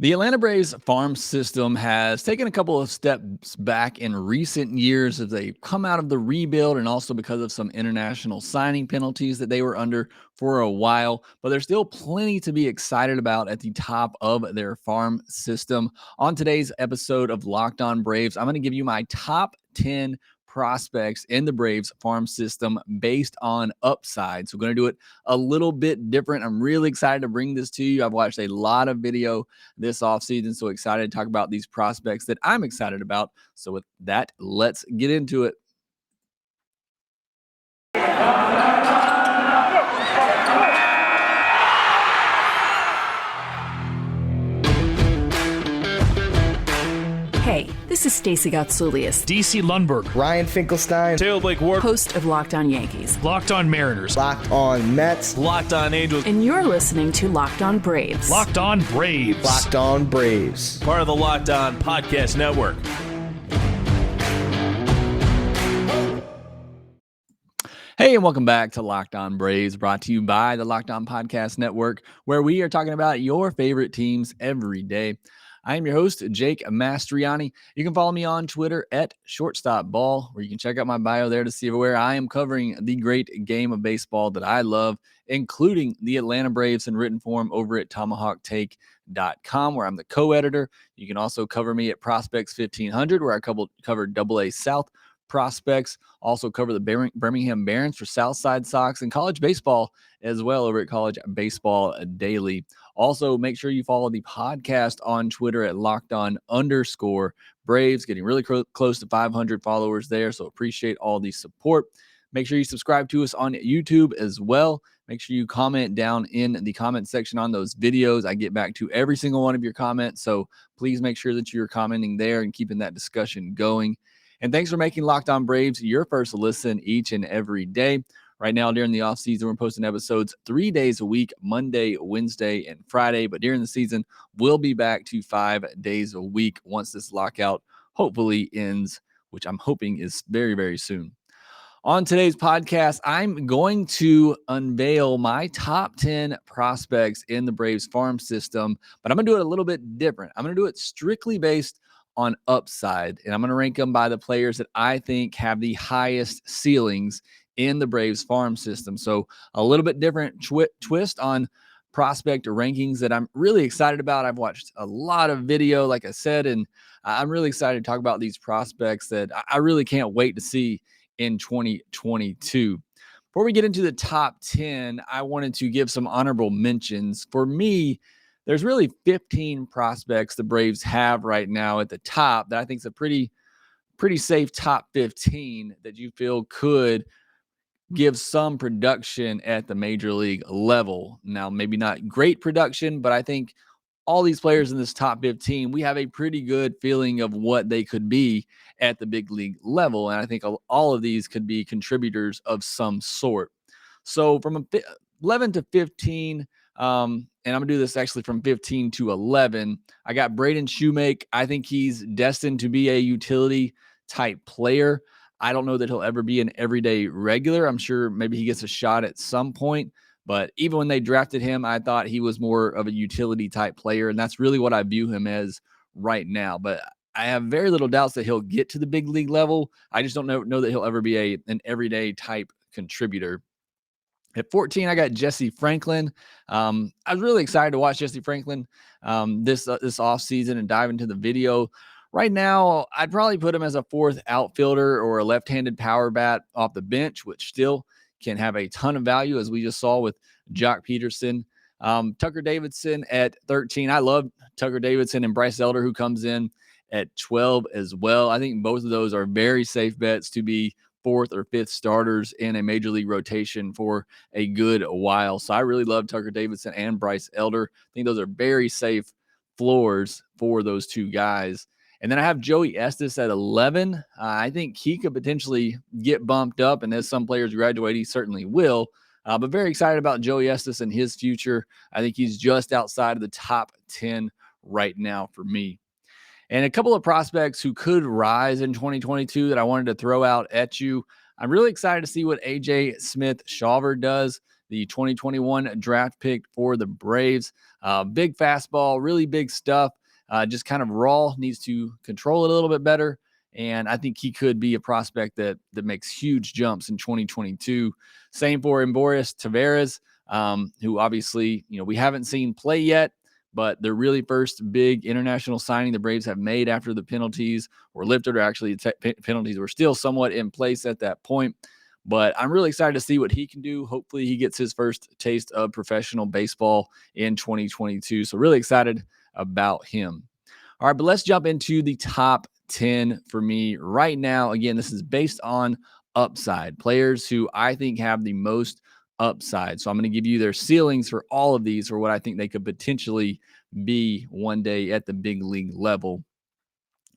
The Atlanta Braves farm system has taken a couple of steps back in recent years as they come out of the rebuild and also because of some international signing penalties that they were under for a while. But there's still plenty to be excited about at the top of their farm system. On today's episode of Locked On Braves, I'm going to give you my top 10 prospects in the Braves farm system based on upside. So we're going to do it a little bit different. I'm really excited to bring this to you. I've watched a lot of video this offseason, so excited to talk about these prospects that I'm excited about. So with that, let's get into it. Hey, this is Stacey Gotsoulias, DC Lundberg, Ryan Finkelstein, Taylor Blake Ward, host of Locked On Yankees, Locked On Mariners, Locked On Mets, Locked On Angels, and you're listening to Locked On Braves. Locked On Braves, Locked On Braves, part of the Locked On Podcast Network. Hey, and welcome back to Locked On Braves, brought to you by the Locked On Podcast Network, where we are talking about your favorite teams every day. I am your host, Jake Mastroianni. You can follow me on Twitter at shortstopball, where you can check out my bio there to see where I am covering the great game of baseball that I love, including the Atlanta Braves in written form over at tomahawktake.com, where I'm the co-editor. You can also cover me at Prospects 1500, where I cover AA South prospects, also cover the Birmingham Barons for Southside Sox, and college baseball as well over at College Baseball Daily. Also, make sure you follow the podcast on Twitter at LockedOn_Braves, getting really close to 500 followers there, so appreciate all the support. Make sure you subscribe to us on YouTube as well. Make sure you comment down in the comment section on those videos. I get back to every single one of your comments, so please make sure that you're commenting there and keeping that discussion going. And thanks for making Locked On Braves your first listen each and every day. Right now, during the offseason, we're posting episodes 3 days a week, Monday, Wednesday, and Friday. But during the season, we'll be back to 5 days a week once this lockout hopefully ends, which I'm hoping is very, very soon. On today's podcast, I'm going to unveil my top 10 prospects in the Braves farm system, but I'm going to do it a little bit different. I'm going to do it strictly based on upside, and I'm going to rank them by the players that I think have the highest ceilings in the Braves farm system. So a little bit different twist on prospect rankings that I'm really excited about. I've watched a lot of video, like I said, and I'm really excited to talk about these prospects that I really can't wait to see in 2022. Before we get into the top 10, I wanted to give some honorable mentions. For me, there's really 15 prospects the Braves have right now at the top that I think is a pretty safe top 15 that you feel could give some production at the major league level. Now, maybe not great production, but I think all these players in this top 15, we have a pretty good feeling of what they could be at the big league level. And I think all of these could be contributors of some sort. So from 11 to 15, and I'm going to do this actually from 15 to 11, I got Braden Shumake. I think he's destined to be a utility type player. I don't know that he'll ever be an everyday regular. I'm sure maybe he gets a shot at some point, but even when they drafted him, I thought he was more of a utility type player, and that's really what I view him as right now. But I have very little doubts that he'll get to the big league level. I just don't know that he'll ever be an everyday type contributor. At 14, I got Jesse Franklin. I was really excited to watch Jesse Franklin this offseason and dive into the video. Right now, I'd probably put him as a fourth outfielder or a left-handed power bat off the bench, which still can have a ton of value, as we just saw with Jock Peterson. Tucker Davidson at 13. I love Tucker Davidson and Bryce Elder, who comes in at 12 as well. I think both of those are very safe bets to be fourth or fifth starters in a major league rotation for a good while. So I really love Tucker Davidson and Bryce Elder. I think those are very safe floors for those two guys. And then I have Joey Estes at 11. I think he could potentially get bumped up, and as some players graduate, he certainly will. But very excited about Joey Estes and his future. I think he's just outside of the top 10 right now for me. And a couple of prospects who could rise in 2022 that I wanted to throw out at you. I'm really excited to see what AJ Smith Shawver does. the 2021 draft pick for the Braves. Big fastball, really big stuff. Just kind of raw, needs to control it a little bit better. And I think he could be a prospect that makes huge jumps in 2022. Same for Emborius Taveras, who obviously, we haven't seen play yet, but the really first big international signing the Braves have made after the penalties were lifted, or actually penalties were still somewhat in place at that point. But I'm really excited to see what he can do. Hopefully he gets his first taste of professional baseball in 2022. So really excited about him. All right, but let's jump into the top 10 for me right now. Again, this is based on upside, players who I think have the most upside. So I'm going to give you their ceilings for all of these, or what I think they could potentially be one day at the big league level.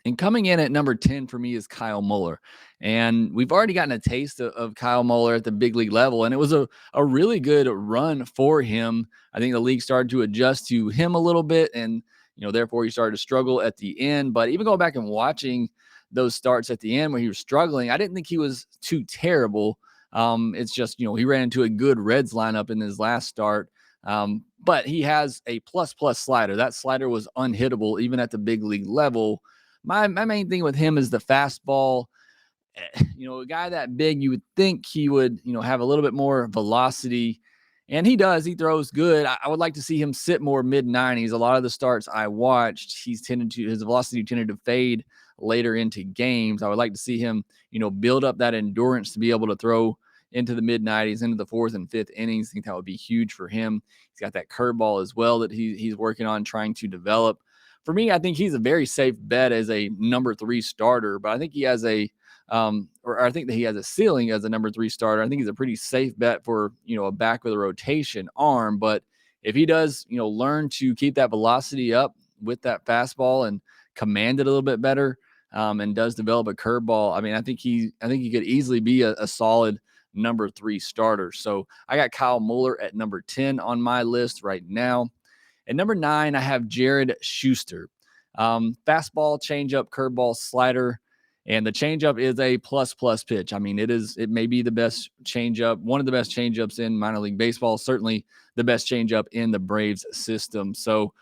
And coming in at number 10 for me is Kyle Muller. And we've already gotten a taste of Kyle Muller at the big league level. And it was a really good run for him. I think the league started to adjust to him a little bit. And, therefore he started to struggle at the end. But even going back and watching those starts at the end where he was struggling, I didn't think he was too terrible. It's just, he ran into a good Reds lineup in his last start. But he has a plus slider. That slider was unhittable even at the big league level. My main thing with him is the fastball. A guy that big, you would think he would, have a little bit more velocity. And he does. He throws good. I would like to see him sit more mid-90s. A lot of the starts I watched, his velocity tended to fade later into games. I would like to see him, build up that endurance to be able to throw into the mid-90s, into the fourth and fifth innings. I think that would be huge for him. He's got that curveball as well that he's working on trying to develop. For me, I think he's a very safe bet as a number 3 starter, but I think he has I think that he has a ceiling as a number 3 starter. I think he's a pretty safe bet for, a back with a rotation arm. But if he does, learn to keep that velocity up with that fastball and command it a little bit better, and does develop a curveball, I think he could easily be a solid number 3 starter. So I got Kyle Muller at number 10 on my list right now. At number 9, I have Jared Schuster. Fastball, changeup, curveball, slider, and the changeup is a plus pitch. It may be the best changeup, one of the best changeups in minor league baseball, certainly the best changeup in the Braves system. So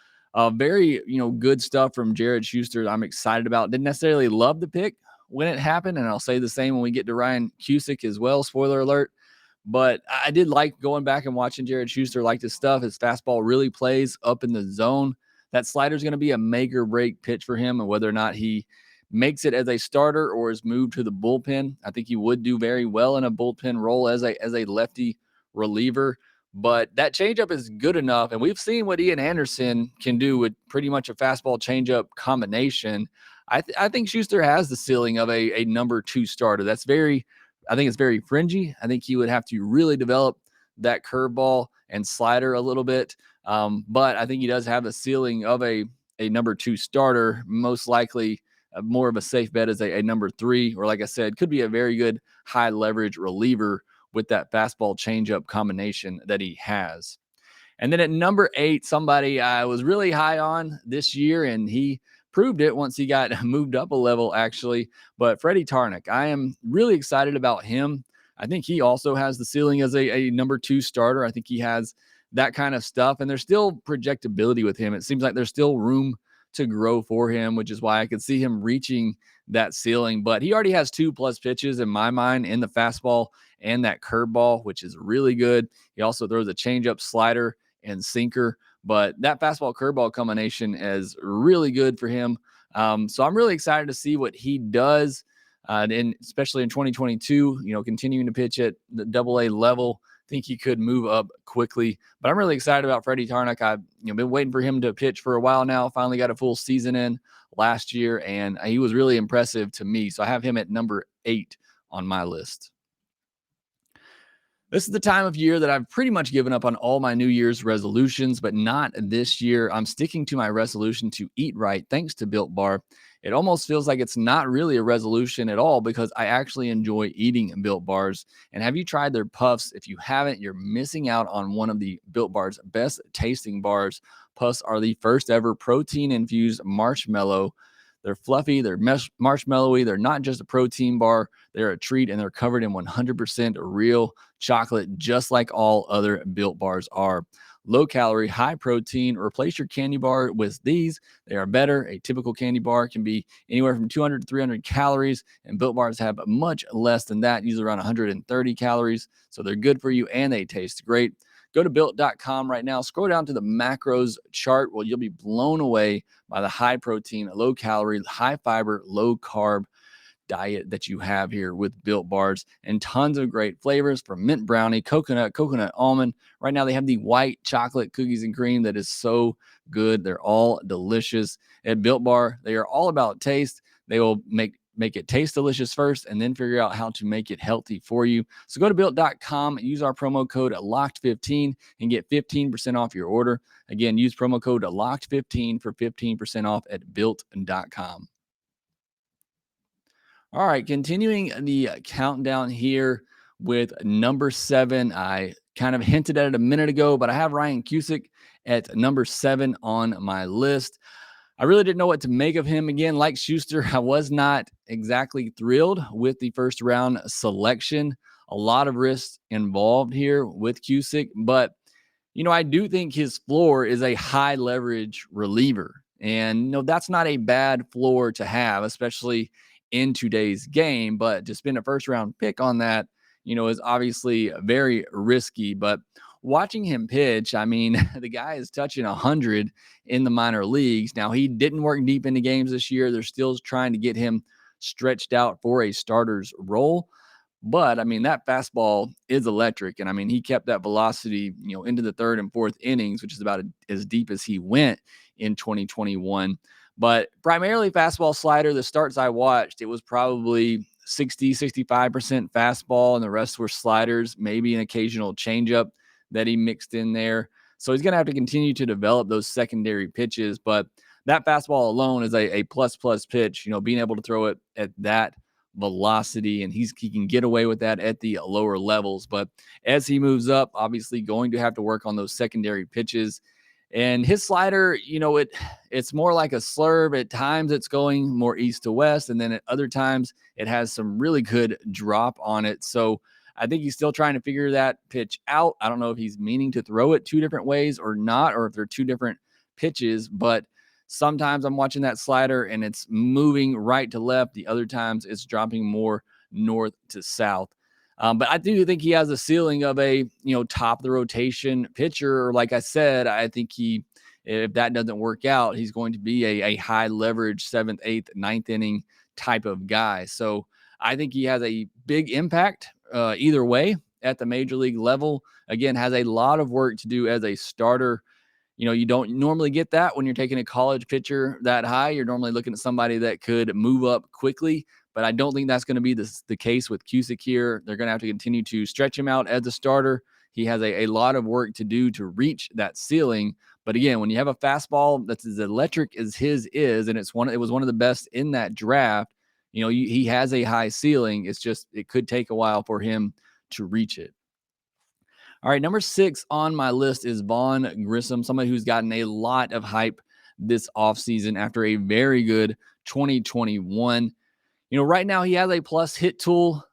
very, good stuff from Jared Schuster. I'm excited about. Didn't necessarily love the pick when it happened, and I'll say the same when we get to Ryan Cusick as well. Spoiler alert. But I did like going back and watching Jared Schuster, like his stuff. His fastball really plays up in the zone. That slider is going to be a make or break pitch for him, and whether or not he makes it as a starter or is moved to the bullpen. I think he would do very well in a bullpen role as a lefty reliever. But that changeup is good enough, and we've seen what Ian Anderson can do with pretty much a fastball changeup combination. I think Schuster has the ceiling of a number 2 starter. I think it's very fringy. I think he would have to really develop that curveball and slider a little bit. But I think he does have the ceiling of a number 2 starter, most likely more of a safe bet as a number 3, or like I said, could be a very good high leverage reliever with that fastball changeup combination that he has. And then at number 8, somebody I was really high on this year, and he proved it once he got moved up a level, actually. But Freddy Tarnick, I am really excited about him. I think he also has the ceiling as a number 2 starter. I think he has that kind of stuff, and there's still projectability with him. It seems like there's still room to grow for him, which is why I could see him reaching that ceiling. But he already has 2+ pitches in my mind in the fastball and that curveball, which is really good. He also throws a changeup, slider, and sinker. But that fastball curveball combination is really good for him. So I'm really excited to see what he does, and especially in 2022, continuing to pitch at the AA level. I think he could move up quickly, but I'm really excited about Freddy Tarnick. I've been waiting for him to pitch for a while now. Finally got a full season in last year, and he was really impressive to me. So I have him at number 8 on my list. This is the time of year that I've pretty much given up on all my New Year's resolutions, but not this year. I'm sticking to my resolution to eat right thanks to Built Bar. It almost feels like it's not really a resolution at all because I actually enjoy eating Built Bars. And have you tried their puffs? If you haven't, you're missing out on one of the Built Bar's best tasting bars. Puffs are the first ever protein-infused marshmallow. They're fluffy, they're marshmallowy, they're not just a protein bar, they're a treat, and they're covered in 100% real chocolate, just like all other Built bars are. Low calorie, high protein. Replace your candy bar with these. They are better. A typical candy bar can be anywhere from 200 to 300 calories, and Built bars have much less than that, usually around 130 calories. So they're good for you and they taste great. Go to built.com right now. Scroll down to the macros chart. Well, you'll be blown away by the high protein, low calorie, high fiber, low carb diet that you have here with Built bars, and tons of great flavors from mint brownie, coconut almond. Right now they have the white chocolate cookies and cream that is so good. They're all delicious. At Built Bar, they are all about taste. They will make it taste delicious first and then figure out how to make it healthy for you. So go to built.com, use our promo code LOCKED15 and get 15% off your order. Again, use promo code LOCKED15 for 15% off at built.com. All right, continuing the countdown here with number 7. I kind of hinted at it a minute ago, but I have Ryan Cusick at number 7 on my list. I really didn't know what to make of him. Again, like Schuster, I was not exactly thrilled with the first round selection. A lot of risks involved here with Cusick, but I do think his floor is a high leverage reliever. And that's not a bad floor to have, especially in today's game. But to spend a first round pick on that, is obviously very risky. But watching him pitch, I mean, the guy is touching 100 in the minor leagues. Now, he didn't work deep into games this year. They're still trying to get him stretched out for a starter's role. But I mean, that fastball is electric. And I mean, he kept that velocity, into the third and fourth innings, which is about as deep as he went in 2021. But primarily fastball slider. The starts I watched, it was probably 65% fastball, and the rest were sliders, maybe an occasional changeup that he mixed in there. So he's going to have to continue to develop those secondary pitches. But that fastball alone is a plus pitch, being able to throw it at that velocity, and he can get away with that at the lower levels. But as he moves up, obviously going to have to work on those secondary pitches. And his slider, it's more like a slurve. At times it's going more east to west, and then at other times it has some really good drop on it. So I think he's still trying to figure that pitch out. I don't know if he's meaning to throw it two different ways or not, or if they're two different pitches, but sometimes I'm watching that slider and it's moving right to left. The other times it's dropping more north to south. But I do think he has a ceiling of a, top of the rotation pitcher. Or like I said, I think if that doesn't work out, he's going to be a high leverage 7th, 8th, 9th inning type of guy. So I think he has a big impact either way at the major league level. Again, has a lot of work to do as a starter. You don't normally get that when you're taking a college pitcher that high. You're normally looking at somebody that could move up quickly, but I don't think that's going to be the case with Cusick here. They're going to have to continue to stretch him out as a starter. He has a lot of work to do to reach that ceiling. But again, when you have a fastball that's as electric as his is, and it was one of the best in that draft, he has a high ceiling. It's just, it could take a while for him to reach it. All right, number 6 on my list is Vaughn Grissom, somebody who's gotten a lot of hype this offseason after a very good 2021. Right now he has a plus hit tool.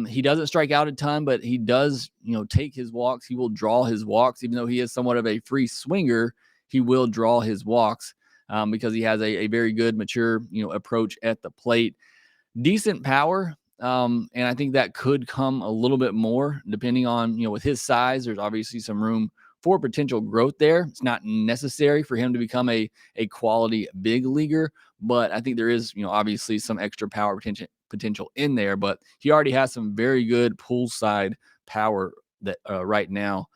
He doesn't strike out a ton, but he does, take his walks. He will draw his walks, even though he is somewhat of a free swinger. He will draw his walks because he has a very good, mature, approach at the plate. Decent power. And I think that could come a little bit more depending on, with his size. There's obviously some room for potential growth there. It's not necessary for him to become a quality big leaguer, but I think there is, obviously some extra power potential in there. But he already has some very good pull side power that right now.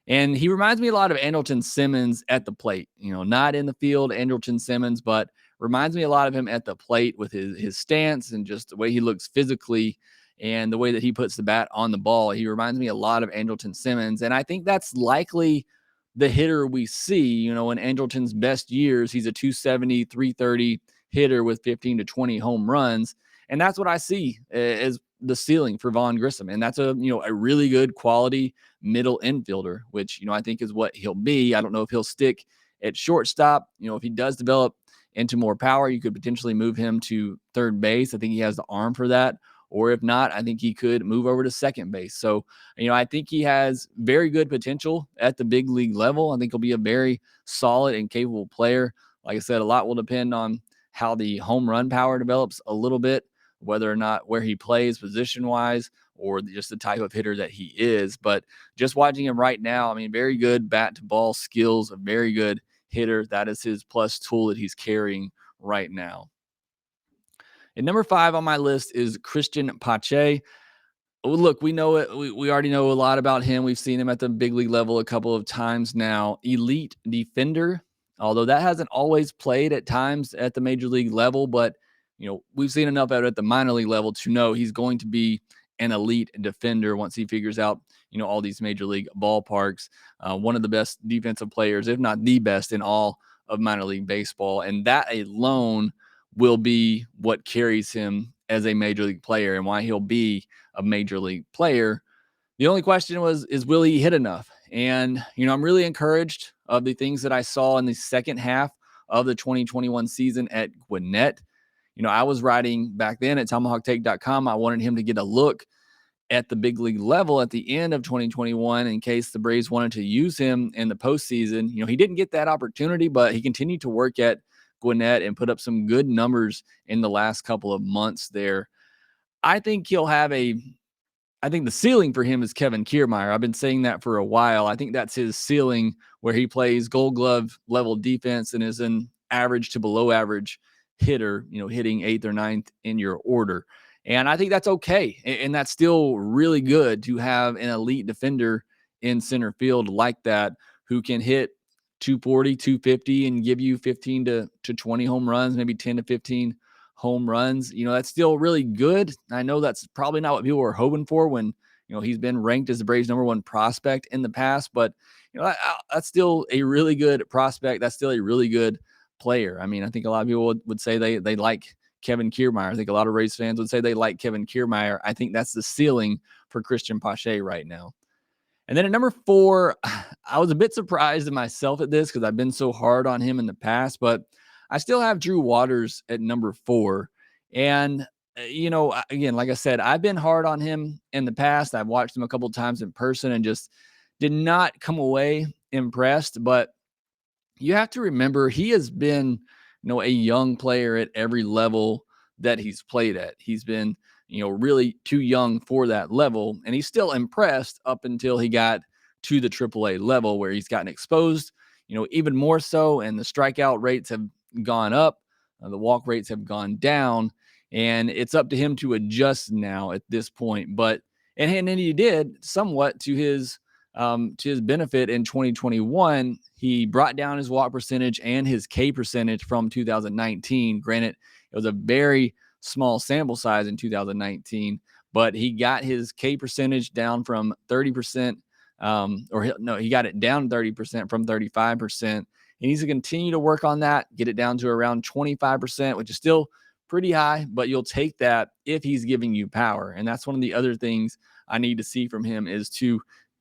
And he reminds me a lot of Andrelton Simmons at the plate, not in the field, Andrelton Simmons, but reminds me a lot of him at the plate with his stance and just the way he looks physically and the way that he puts the bat on the ball. He reminds me a lot of Andrelton Simmons. And I think that's likely the hitter we see, in Andrelton's best years. He's a 270, 330 hitter with 15 to 20 home runs. And that's what I see as the ceiling for Vaughn Grissom. And that's a really good quality middle infielder, which, I think is what he'll be. I don't know if he'll stick at shortstop. If he does develop into more power, you could potentially move him to third base. I think he has the arm for that. Or if not, I think he could move over to second base. So, I think he has very good potential at the big league level. I think he'll be a very solid and capable player. Like I said, a lot will depend on how the home run power develops a little bit, whether or not where he plays position-wise or just the type of hitter that he is. But just watching him right now, very good bat-to-ball skills, a very good hitter. That is his plus tool that he's carrying right now. And number 5 on my list is Christian Pache. Look, we know it. We already know a lot about him. We've seen him at the big league level a couple of times now. Elite defender, although that hasn't always played at times at the major league level, but we've seen enough at the minor league level to know he's going to be an elite defender once he figures out all these major league ballparks. One of the best defensive players, if not the best, in all of minor league baseball, and that alone will be what carries him as a major league player and why he'll be a major league player. The only question is will he hit enough? And, I'm really encouraged of the things that I saw in the second half of the 2021 season at Gwinnett. I was writing back then at tomahawktake.com. I wanted him to get a look at the big league level at the end of 2021 in case the Braves wanted to use him in the postseason. He didn't get that opportunity, but he continued to work at Gwinnett and put up some good numbers in the last couple of months there. I think the ceiling for him is Kevin Kiermaier. I've been saying that for a while. I think that's his ceiling, where he plays Gold Glove level defense and is an average to below average hitter, hitting 8th or 9th in your order. And I think that's okay. And that's still really good to have an elite defender in center field like that, who can hit 240, 250 and give you 15 to 20 home runs, maybe 10 to 15 home runs. That's still really good. I know that's probably not what people were hoping for when, he's been ranked as the Braves' #1 prospect in the past, but that's still a really good prospect. That's still a really good player. I think a lot of people would say they like Kevin Kiermaier. I think a lot of Rays fans would say they like Kevin Kiermaier. I think that's the ceiling for Christian Pache right now. And then at number 4, I was a bit surprised at myself at this because I've been so hard on him in the past, but I still have Drew Waters at number 4. And, again, like I said, I've been hard on him in the past. I've watched him a couple of times in person and just did not come away impressed. But you have to remember, he has been, a young player at every level that he's played at. He's been, really too young for that level. And he's still impressed up until he got to the AAA level, where he's gotten exposed, even more so. And the strikeout rates have gone up. The walk rates have gone down. And it's up to him to adjust now at this point. But, and he did somewhat to his benefit in 2021. He brought down his walk percentage and his K percentage from 2019. Granted, it was a very small sample size in 2019, but he got his K percentage down from 30%, he got it down 30% from 35%. He needs to continue to work on that, get it down to around 25%, which is still pretty high, but you'll take that if he's giving you power. And that's one of the other things I need to see from him, is to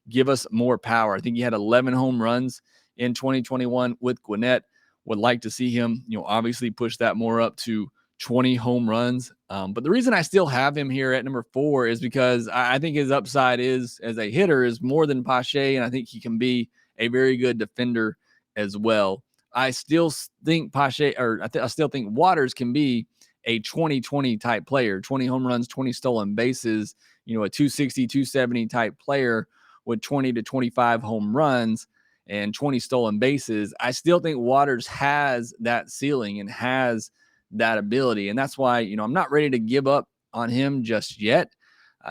give us more power. I think he had 11 home runs in 2021 with Gwinnett. Would like to see him, obviously push that more up to 20 home runs. But the reason I still have him here at number 4 is because I think his upside is, as a hitter, is more than Pache, and I think he can be a very good defender as well. I still think Pache, I still think Waters can be a 20-20 type player, 20 home runs, 20 stolen bases, a 260, 270 type player with 20 to 25 home runs and 20 stolen bases. I still think Waters has that ceiling and has that ability. And that's why, I'm not ready to give up on him just yet.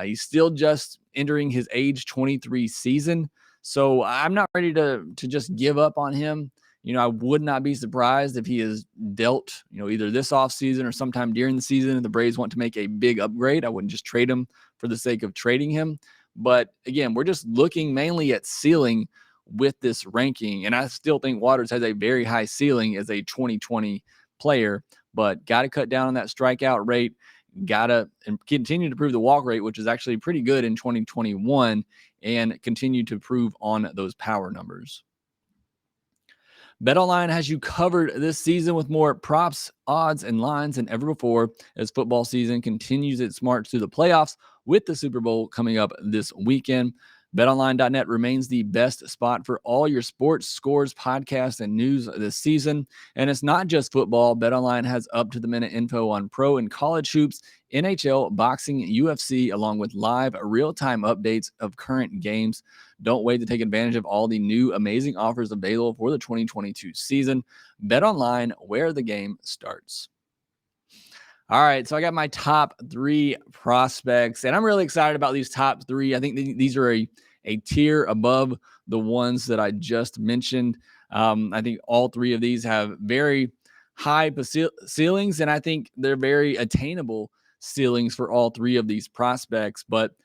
He's still just entering his age 23 season. So I'm not ready to just give up on him. I would not be surprised if he is dealt, either this offseason or sometime during the season, if the Braves want to make a big upgrade. I wouldn't just trade him for the sake of trading him. But again, we're just looking mainly at ceiling with this ranking. And I still think Waters has a very high ceiling as a 2020 player, but got to cut down on that strikeout rate. Got to continue to improve the walk rate, which is actually pretty good in 2021, and continue to improve on those power numbers. BetOnline has you covered this season with more props, odds, and lines than ever before as football season continues its march through the playoffs with the Super Bowl coming up this weekend. BetOnline.net remains the best spot for all your sports, scores, podcasts, and news this season. And it's not just football. BetOnline has up-to-the-minute info on pro and college hoops, NHL, boxing, UFC, along with live real-time updates of current games. Don't wait to take advantage of all the new amazing offers available for the 2022 season. BetOnline, where the game starts. All right, so I got my top 3 prospects, and I'm really excited about these top 3. I think these are a tier above the ones that I just mentioned. I think all 3 of these have very high ceilings, and I think they're very attainable ceilings for all 3 of these prospects. But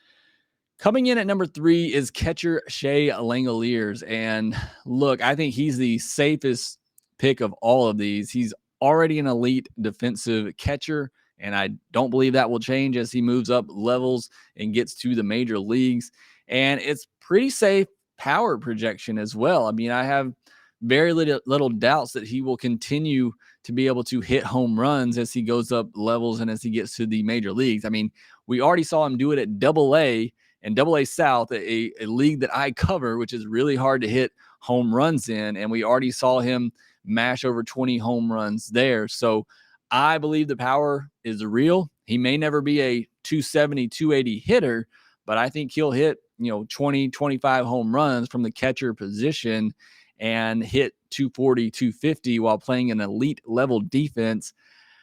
coming in at number 3 is catcher Shea Langoliers. And look, I think he's the safest pick of all of these. He's already an elite defensive catcher, and I don't believe that will change as he moves up levels and gets to the major leagues. And it's pretty safe power projection as well. I mean, I have very little doubts that he will continue to be able to hit home runs as he goes up levels and as he gets to the major leagues. I mean, we already saw him do it at Double-A and Double-A South, a league that I cover, which is really hard to hit home runs in. And we already saw him mash over 20 home runs there. So I believe the power is real. He may never be a 270, 280 hitter, but I think he'll hit, 20, 25 home runs from the catcher position and hit 240, 250 while playing an elite level defense.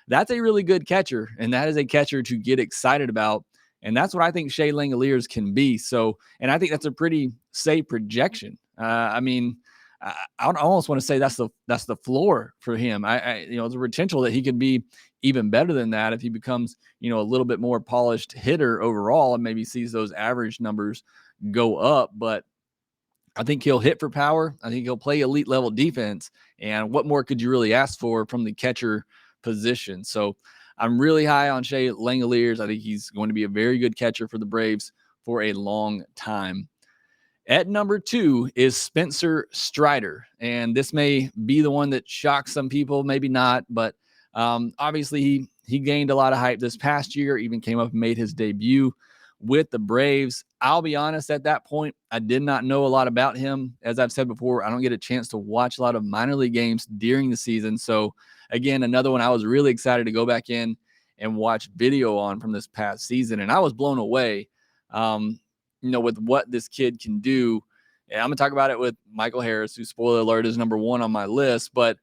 That's a really good catcher, and that is a catcher to get excited about. And that's what I think Shea Langoliers can be. So, and I think that's a pretty safe projection. I mean, I almost want to say that's the floor for him. The potential that he could be even better than that if he becomes, a little bit more polished hitter overall and maybe sees those average numbers go up. But I think he'll hit for power. I think he'll play elite level defense. And what more could you really ask for from the catcher position? So I'm really high on Shea Langoliers. I think he's going to be a very good catcher for the Braves for a long time. At number 2 is Spencer Strider. And this may be the one that shocks some people, maybe not. But obviously he gained a lot of hype this past year, even came up and made his debut with the Braves. I'll be honest, at that point, I did not know a lot about him. As I've said before, I don't get a chance to watch a lot of minor league games during the season. So again, another one I was really excited to go back in and watch video on from this past season. And I was blown away, with what this kid can do. And I'm going to talk about it with Michael Harris, who, spoiler alert, is number 1 on my list. But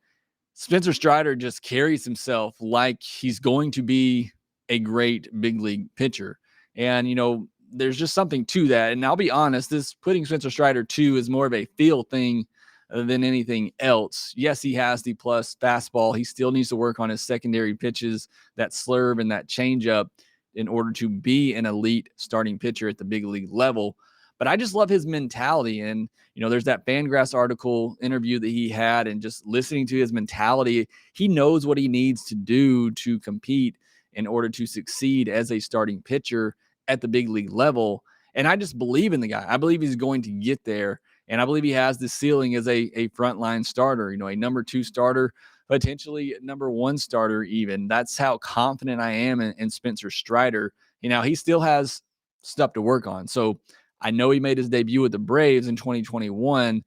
Spencer Strider just carries himself like he's going to be a great big league pitcher. And, there's just something to that. And I'll be honest, this putting Spencer Strider 2 is more of a feel thing than anything else. Yes, he has the plus fastball. He still needs to work on his secondary pitches, that slurve and that changeup, in order to be an elite starting pitcher at the big league level. But I just love his mentality. And, there's that Fangraphs article interview that he had, and just listening to his mentality, he knows what he needs to do to compete in order to succeed as a starting pitcher at the big league level. And I just believe in the guy. I believe he's going to get there. And I believe he has the ceiling as a frontline starter, a number 2 starter, potentially number 1 starter even. That's how confident I am in Spencer Strider. He still has stuff to work on. So I know he made his debut with the Braves in 2021.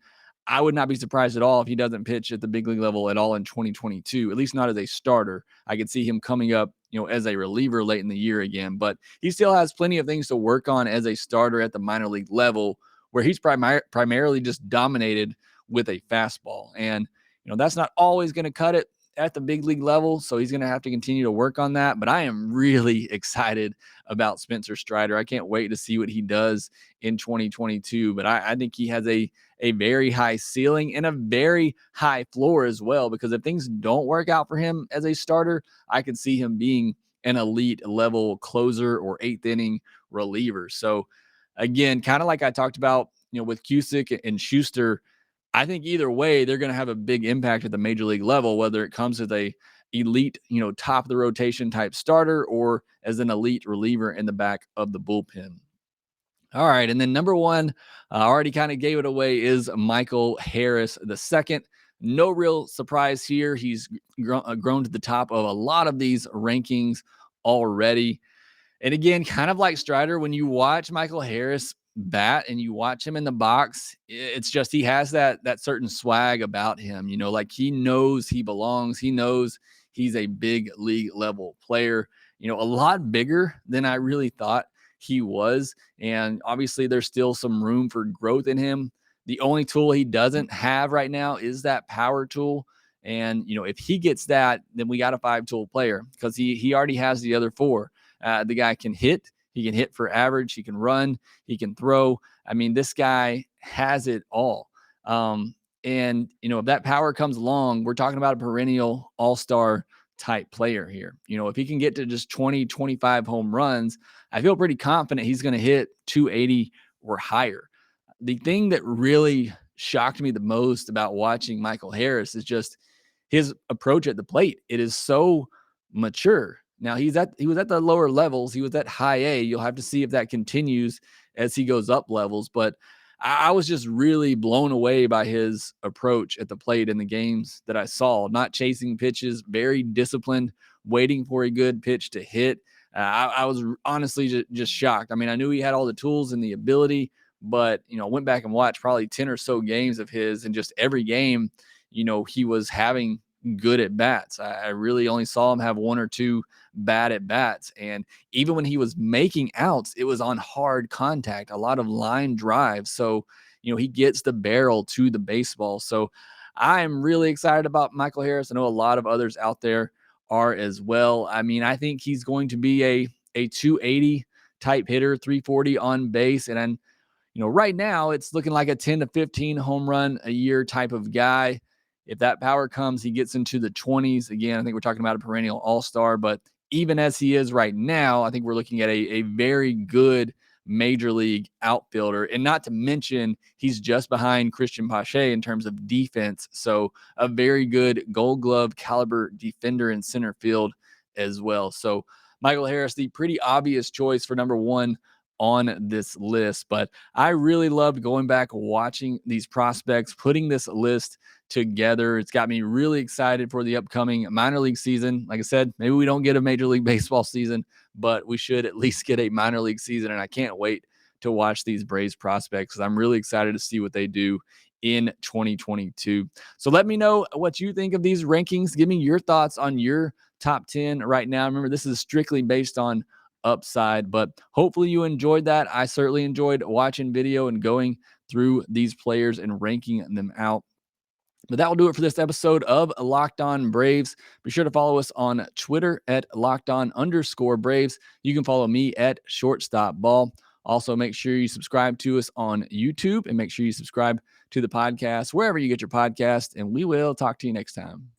I would not be surprised at all if he doesn't pitch at the big league level at all in 2022, at least not as a starter. I could see him coming up, as a reliever late in the year again, but he still has plenty of things to work on as a starter at the minor league level, where he's primarily just dominated with a fastball. And, that's not always going to cut it at the big league level. So he's going to have to continue to work on that. But I am really excited about Spencer Strider. I can't wait to see what he does in 2022. But I think he has a very high ceiling and a very high floor as well, because if things don't work out for him as a starter, I could see him being an elite level closer or 8th inning reliever. So again, kind of like I talked about, with Cusick and Schuster, I think either way, they're going to have a big impact at the major league level, whether it comes as a elite, top of the rotation type starter or as an elite reliever in the back of the bullpen. All right. And then number 1, I already kind of gave it away, is Michael Harris II. no real surprise here. He's grown to the top of a lot of these rankings already. And again, kind of like Strider, when you watch Michael Harris bat and you watch him in the box, it's just he has that certain swag about him. Like he knows he belongs. He knows he's a big league level player, a lot bigger than I really thought he was. And obviously there's still some room for growth in him. The only tool he doesn't have right now is that power tool. And, if he gets that, then we got a 5-tool player because he already has the other 4. The guy can hit. He can hit for average. He can run. He can throw. I mean, this guy has it all. And, if that power comes along, we're talking about a perennial all-star type player here. If he can get to just 20, 25 home runs, I feel pretty confident he's going to hit 280 or higher. The thing that really shocked me the most about watching Michael Harris is just his approach at the plate. It is so mature. Now he was at the lower levels. He was at high A. You'll have to see if that continues as he goes up levels. But I was just really blown away by his approach at the plate in the games that I saw. Not chasing pitches, very disciplined, waiting for a good pitch to hit. I was honestly just shocked. I mean, I knew he had all the tools and the ability, but I went back and watched probably 10 or so games of his, and just every game, he was having good at bats. I really only saw him have 1 or 2 bad at bats. And even when he was making outs, it was on hard contact, a lot of line drives. So, he gets the barrel to the baseball. So I am really excited about Michael Harris. I know a lot of others out there are as well. I mean, I think he's going to be a 280 type hitter, 340 on base. And right now it's looking like a 10 to 15 home run a year type of guy. If that power comes, he gets into the 20s. Again, I think we're talking about a perennial all-star, but even as he is right now, I think we're looking at a very good major league outfielder. And not to mention, he's just behind Christian Pache in terms of defense. So a very good Gold Glove caliber defender in center field as well. So Michael Harris, the pretty obvious choice for number 1 on this list. But I really loved going back, watching these prospects, putting this list together. It's got me really excited for the upcoming minor league season. Like I said, maybe we don't get a Major League Baseball season, but we should at least get a minor league season. And I can't wait to watch these Braves prospects because I'm really excited to see what they do in 2022. So let me know what you think of these rankings. Give me your thoughts on your top 10 right now. Remember, this is strictly based on upside, but hopefully you enjoyed that. I certainly enjoyed watching video and going through these players and ranking them out. But that will do it for this episode of Locked On Braves. Be sure to follow us on Twitter at LockedOn_Braves. You can follow me at ShortstopBall. Also, make sure you subscribe to us on YouTube, and make sure you subscribe to the podcast wherever you get your podcast. And we will talk to you next time.